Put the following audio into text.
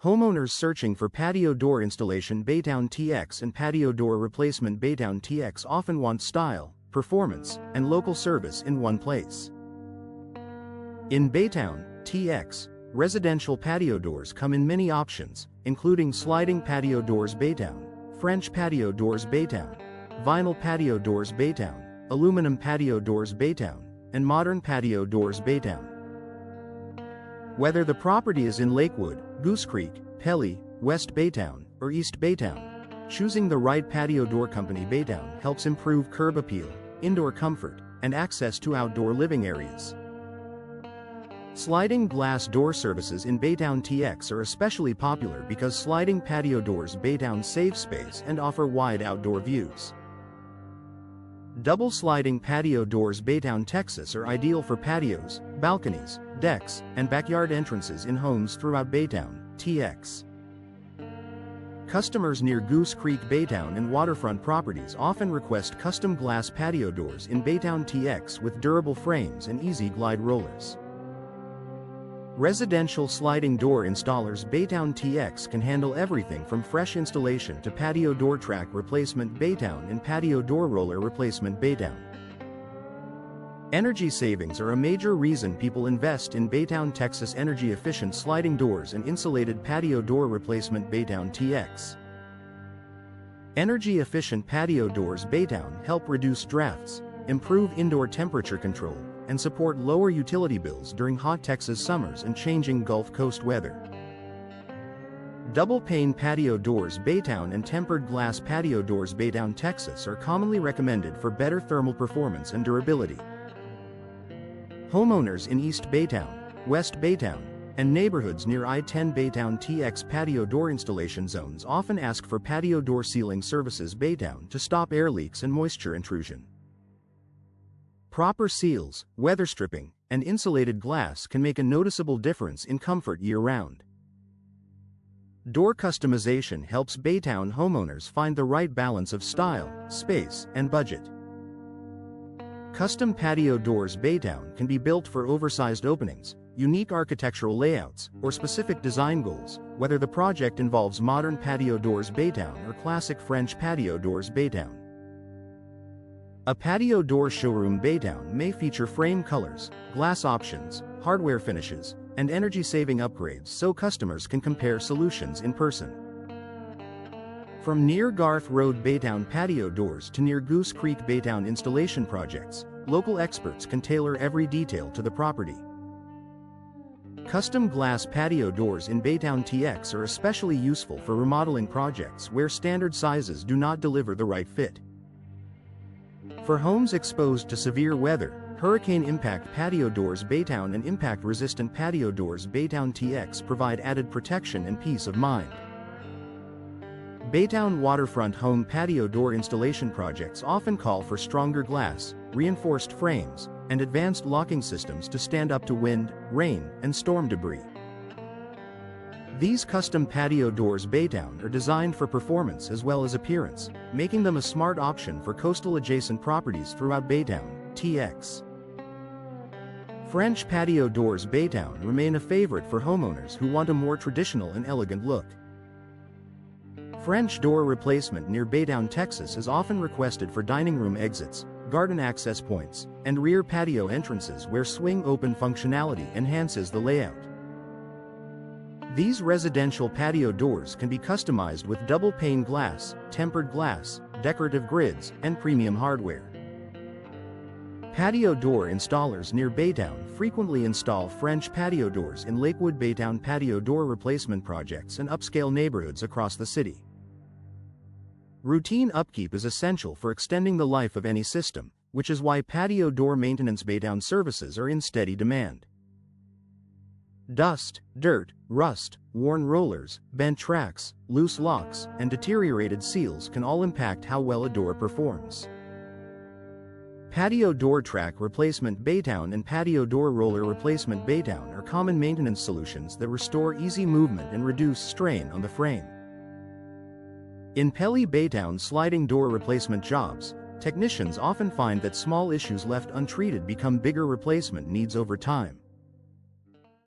Homeowners searching for patio door installation Baytown TX and patio door replacement Baytown TX often want style, performance, and local service in one place. In Baytown TX, residential patio doors come in many options, including sliding patio doors Baytown, French patio doors Baytown, vinyl patio doors Baytown, aluminum patio doors Baytown, and modern patio doors Baytown. Whether the property is in Lakewood, Goose Creek, Pelly, West Baytown, or East Baytown, choosing the right patio door company Baytown helps improve curb appeal, indoor comfort, and access to outdoor living areas. Sliding glass door services in Baytown TX are especially popular because sliding patio doors Baytown save space and offer wide outdoor views. Double sliding patio doors Baytown Texas are ideal for patios, balconies, decks, and backyard entrances in homes throughout Baytown TX. Customers near Goose Creek Baytown and waterfront properties often request custom glass patio doors in Baytown TX with durable frames and easy glide rollers. Residential sliding door installers Baytown TX can handle everything from fresh installation to patio door track replacement Baytown and patio door roller replacement Baytown. Energy savings are a major reason people invest in Baytown Texas energy-efficient sliding doors and insulated patio door replacement Baytown TX. Energy-efficient patio doors Baytown help reduce drafts, improve indoor temperature control, and support lower utility bills during hot Texas summers and changing Gulf Coast weather. Double-pane patio doors Baytown and tempered glass patio doors Baytown Texas are commonly recommended for better thermal performance and durability. Homeowners in East Baytown, West Baytown, and neighborhoods near I-10 Baytown TX patio door installation zones often ask for patio door sealing services Baytown to stop air leaks and moisture intrusion. Proper seals, weather stripping, and insulated glass can make a noticeable difference in comfort year-round. Door customization helps Baytown homeowners find the right balance of style, space, and budget. Custom patio doors Baytown can be built for oversized openings, unique architectural layouts, or specific design goals, whether the project involves modern patio doors Baytown or classic French patio doors Baytown. A patio door showroom Baytown may feature frame colors, glass options, hardware finishes, and energy-saving upgrades so customers can compare solutions in person. From near Garth Road Baytown patio doors to near Goose Creek Baytown installation projects, local experts can tailor every detail to the property. Custom glass patio doors in Baytown TX are especially useful for remodeling projects where standard sizes do not deliver the right fit. For homes exposed to severe weather, hurricane impact patio doors Baytown and impact-resistant patio doors Baytown TX provide added protection and peace of mind. Baytown waterfront home patio door installation projects often call for stronger glass, reinforced frames, and advanced locking systems to stand up to wind, rain, and storm debris. These custom patio doors Baytown are designed for performance as well as appearance, making them a smart option for coastal-adjacent properties throughout Baytown TX. French patio doors Baytown remain a favorite for homeowners who want a more traditional and elegant look. French door replacement near Baytown, Texas is often requested for dining room exits, garden access points, and rear patio entrances where swing-open functionality enhances the layout. These residential patio doors can be customized with double-pane glass, tempered glass, decorative grids, and premium hardware. Patio door installers near Baytown frequently install French patio doors in Lakewood Baytown patio door replacement projects and upscale neighborhoods across the city. Routine upkeep is essential for extending the life of any system, which is why patio door maintenance Baytown services are in steady demand. Dust, dirt, rust, worn rollers, bent tracks, loose locks, and deteriorated seals can all impact how well a door performs. Patio door track replacement Baytown and patio door roller replacement Baytown are common maintenance solutions that restore easy movement and reduce strain on the frame. In Pelly Baytown sliding door replacement jobs, technicians often find that small issues left untreated become bigger replacement needs over time.